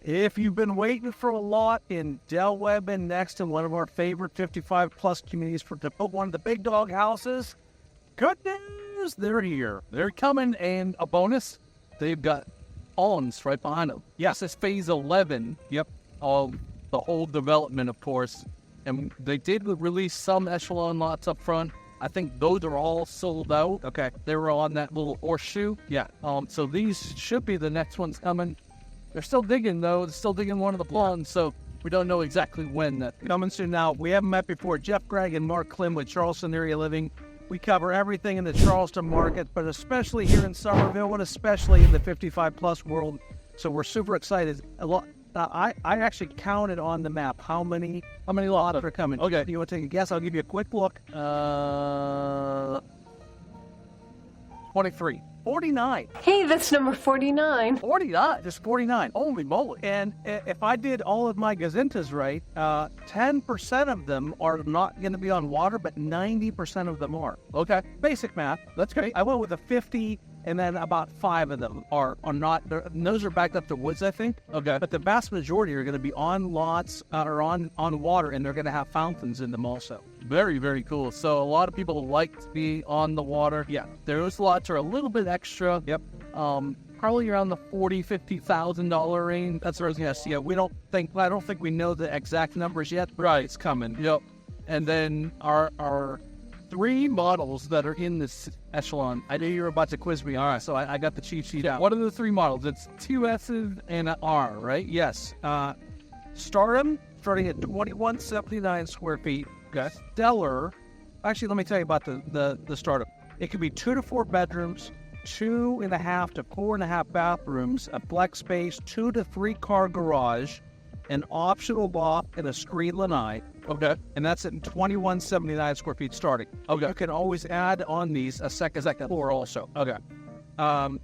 If you've been waiting for a lot in Webb Nexton, one of our favorite 55-plus communities to put one of the big dog houses, good news, they're here. They're coming, and a bonus, they've got awns right behind them. Yes, it's phase 11. Yep. Of the whole development, of course. And they did release some Echelon lots up front. I think those are all sold out. Okay. They were on that little horseshoe. Yeah. So these should be the next ones coming. They're still digging, though. They're still digging one of the ponds, so we don't know exactly when that. Coming soon now. We haven't met before. Jeff, Gregg, and Mark Klim with Charleston Area Living. We cover everything in the Charleston market, but especially here in Summerville, and especially in the 55-plus world. So we're super excited. A lot. I actually counted on the map how many lots are coming. Okay. Do you want to take a guess? I'll give you a quick look. 23. 49. Hey, that's number 49. 49. Just 49. Holy moly. And if I did all of my gazintas right, 10% of them are not going to be on water, but 90% of them are. Okay. Basic math. That's great. I went with a 50, and then about 5 of them are not. And those are backed up to woods, I think. Okay. But the vast majority are going to be on lots or on water, and they're going to have fountains in them also. Very, very cool. So a lot of people like to be on the water. Yeah. Those lots are a little bit extra. Yep. Probably around the $40,000-$50,000 range. That's what I was going to say. Yeah, I don't think we know the exact numbers yet, but Right. it's coming. Yep. And then our 3 models that are in this Echelon. I knew you were about to quiz me. All right, so I got the cheat sheet out. What are the 3 models? It's 2 S's and an R, right? Yes. Stardom, starting at 2,179 square feet. Okay. Stellar. Actually, let me tell you about the Stardom. It could be 2 to 4 bedrooms, 2.5 to 4.5 bathrooms, a flex space, 2 to 3 car garage, an optional loft, and a screen lanai. Okay. And that's at 2,179 square feet starting. Okay. You can always add on these a second floor also. Okay.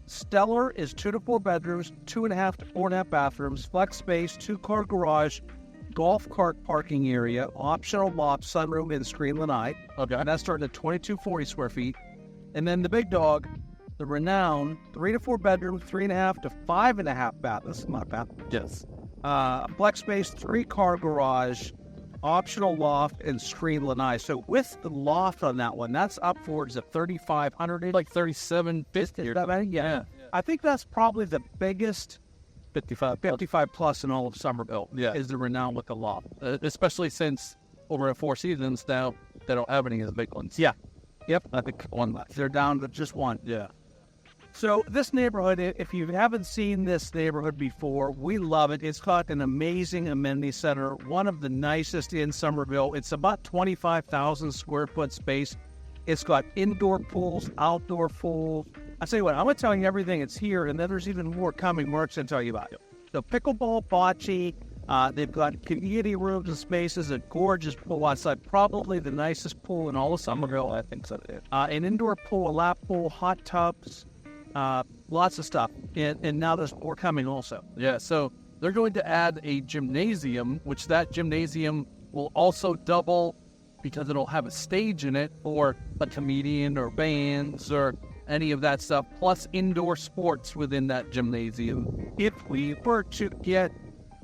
Stellar is 2 to 4 bedrooms, 2.5 to 4.5 bathrooms, flex space, 2 car garage, golf cart parking area, optional loft, sunroom, and screen lanai. Okay. And that's starting at 2,240 square feet. And then the big dog, the Renown, 3 to 4 bedrooms, 3.5 to 5.5 bathrooms. That's not bad. Yes. Flex space, 3 car garage, optional loft, and screen lanai. So with the loft on that one, that's upwards of 3,500. Like 3,750. Is that many? Yeah. I think that's probably the biggest 55 plus in all of Summerville. Yeah. Is the Renown with the loft. Especially since over at 4 Seasons now, they don't have any of the big ones. Yeah. Yep. I think one left. They're down to just one. Yeah. So this neighborhood, if you haven't seen this neighborhood before, we love it. It's got an amazing amenity center, one of the nicest in Summerville. It's about 25,000 square foot space. It's got indoor pools, outdoor pools. I tell you what, I'm going to tell you everything that's here, and then there's even more coming. Mark's going to tell you about it. So pickleball, bocce, they've got community rooms and spaces, a gorgeous pool outside, probably the nicest pool in all of Summerville, I think so. An indoor pool, a lap pool, hot tubs, lots of stuff. And now there's more coming also. Yeah, so they're going to add a gymnasium, which that gymnasium will also double because it'll have a stage in it for a comedian or bands or any of that stuff, plus indoor sports within that gymnasium. If we were to get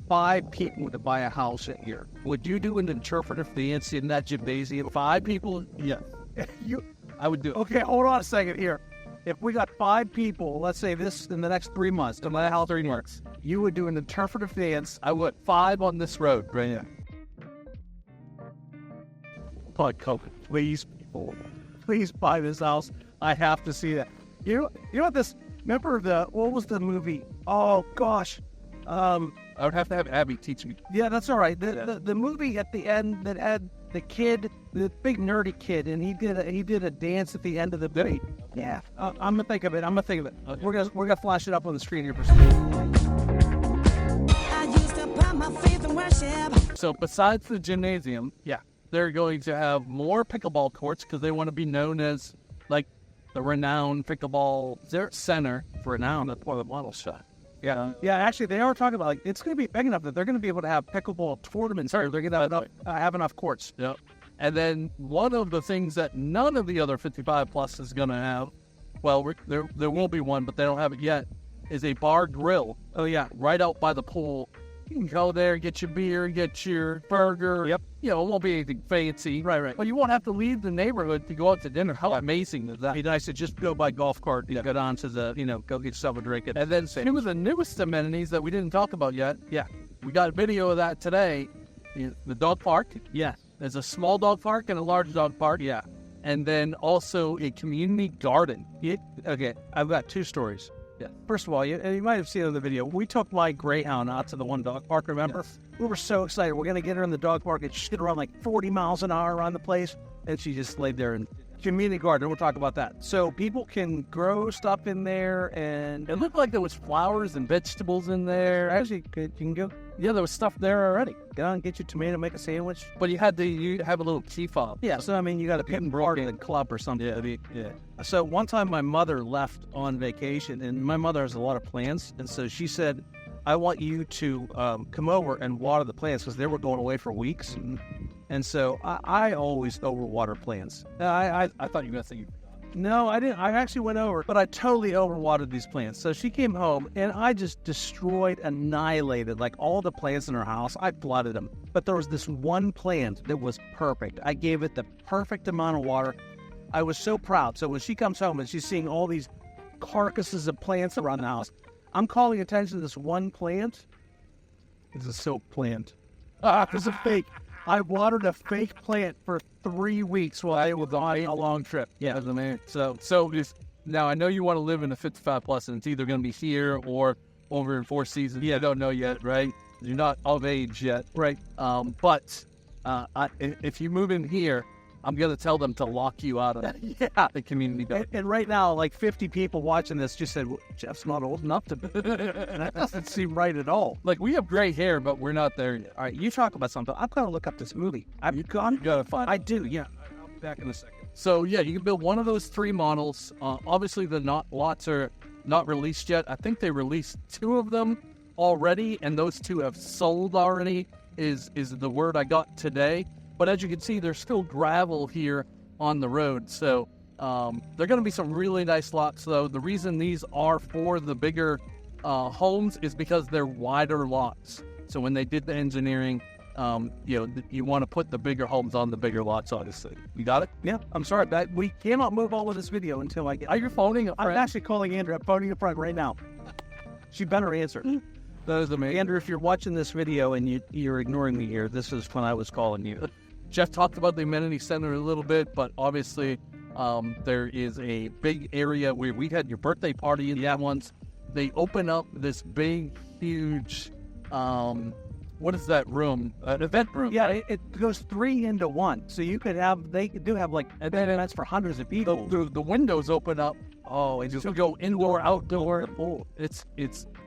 5 people to buy a house in here, would you do an interpretive dance in that gymnasium? 5 people? Yes. I would do it. Okay, hold on a second here. If we got 5 people, let's say this in the next 3 months, no matter how 3 works, you would do an interpretive dance. I would. 5 on this road right here. Please, people, please buy this house. I have to see that. You know what this? Remember what was the movie? Oh gosh, I would have to have Abby teach me. Yeah, that's all right. The movie at the end that had the kid, the big nerdy kid, and he did a dance at the end of the movie. Yeah, I'm gonna think of it. Okay. We're gonna flash it up on the screen here for some. So besides the gymnasium, Yeah. they're going to have more pickleball courts because they want to be known as like the Renown pickleball center. For now, that's one of the model shot. Yeah, actually, they are talking about it's going to be big enough that they're going to be able to have pickleball tournaments. They're going to have enough courts. Yep. And then one of the things that none of the other 55 plus is going to have, well, there will be one, but they don't have it yet, is a bar grill. Oh yeah, right out by the pool You can go there, get your beer, get your burger. Yep. You know, it won't be anything fancy. Right. But you won't have to leave the neighborhood to go out to dinner. How amazing is that? It'd be nice to just go by golf cart and go down to the, go get yourself a drink. And then two of the newest amenities that we didn't talk about yet. Yeah. We got a video of that today. The dog park. Yeah. There's a small dog park and a large dog park. Yeah. And then also a community garden. Okay, I've got two stories. Yeah. First of all, you might have seen in the video, we took my Greyhound out to the one dog park, remember? Yes. We were so excited. We're going to get her in the dog park, and she's going to run like 40 miles an hour around the place, and she just laid there in community garden. We'll talk about that. So people can grow stuff in there, and It looked like there was flowers and vegetables in there. actually, you can go Yeah, there was stuff there already. get on, get your tomato, make a sandwich. But you have a little key fob. Yeah, so I mean, you got to pick part of the club or something. Yeah. So one time my mother left on vacation, and my mother has a lot of plants, and so she said, I want you to come over and water the plants because they were going away for weeks. And so I always overwater plants. I thought you were going to say you forgot. No, I didn't. I actually went over, but I totally overwatered these plants. So she came home, and I just destroyed, annihilated, like all the plants in her house. I flooded them. But there was this one plant that was perfect. I gave it the perfect amount of water. I was so proud. So when she comes home and she's seeing all these carcasses of plants around the house, I'm calling attention to this one plant. It's a silk plant. It's a fake. I watered a fake plant for 3 weeks while I was on a long trip. Yeah, as a man. So now I know you want to live in a 55 plus, and it's either going to be here or over in Four Seasons. Yeah, I don't know yet, right? You're not of age yet, Right. But if you move in here, I'm going to tell them to lock you out of the community garden. And right now, like 50 people watching this just said, well, Jeff's not old enough to. And that doesn't seem right at all. Like, we have gray hair, but we're not there yet. All right, you talk about something. I've got to look up this movie. You gotta find it. I do, yeah. I'll be back in a second. So, yeah, you can build one of those three models. Obviously, the lots are not released yet. I think they released two of them already, and those two have sold already, is the word I got today. But as you can see, there's still gravel here on the road. So they're going to be some really nice lots, though. The reason these are for the bigger homes is because they're wider lots. So when they did the engineering, you want to put the bigger homes on the bigger lots, obviously. You got it? Yeah, I'm sorry, but we cannot move all of this video until I get. Are you phoning a friend? I'm actually calling Andrew. I'm phoning a friend right now. She better answer. That is amazing. Andrew, if you're watching this video and you're ignoring me here, this is when I was calling you. Jeff talked about the amenity center a little bit, but obviously there is a big area where we had your birthday party in that once. They open up this big, huge, what is that room? An event room. Yeah, it goes 3 into 1. So you could have, they do have like events for hundreds of people. The windows open up. Oh, and you go indoor, outdoor. Oh, it's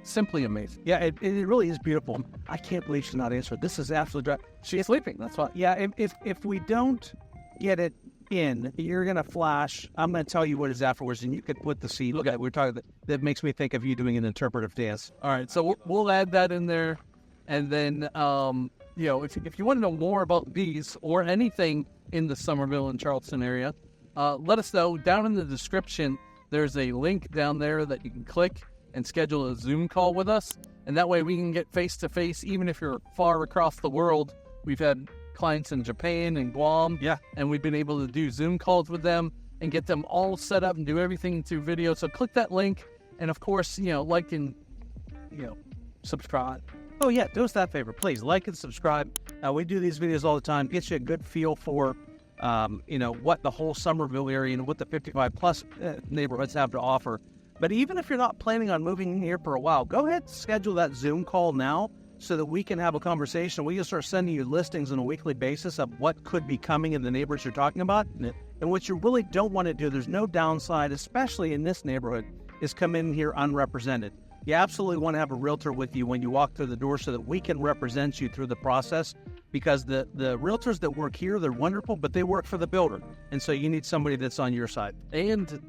simply amazing. Yeah, it really is beautiful. I can't believe she's not answering. This is absolutely dry. She's sleeping. That's why. Yeah, if we don't get it in, you're gonna flash. I'm gonna tell you what it is afterwards, and you could put the scene. Look at we're talking. That makes me think of you doing an interpretive dance. All right, so we'll add that in there, and then if you want to know more about these or anything in the Summerville and Charleston area, let us know down in the description. There's a link down there that you can click and schedule a Zoom call with us. And that way we can get face-to-face, even if you're far across the world. We've had clients in Japan and Guam. Yeah. And we've been able to do Zoom calls with them and get them all set up and do everything through video. So click that link. And, of course, like and, subscribe. Oh, yeah, do us that favor. Please like and subscribe. We do these videos all the time. Get you a good feel for what the whole Summerville area and what the 55-plus neighborhoods have to offer. But even if you're not planning on moving here for a while, go ahead and schedule that Zoom call now so that we can have a conversation. We can start sending you listings on a weekly basis of what could be coming in the neighborhoods you're talking about. And what you really don't want to do, there's no downside, especially in this neighborhood, is come in here unrepresented. You absolutely want to have a realtor with you when you walk through the door so that we can represent you through the process, because the realtors that work here, they're wonderful, but they work for the builder. And so you need somebody that's on your side. And,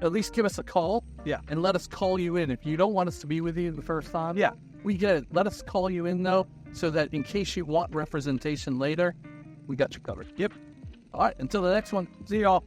at least give us a call. Yeah. And let us call you in. If you don't want us to be with you the first time, yeah, we get it. Let us call you in, though, so that in case you want representation later, we got you covered. Yep. All right, until the next one. See y'all.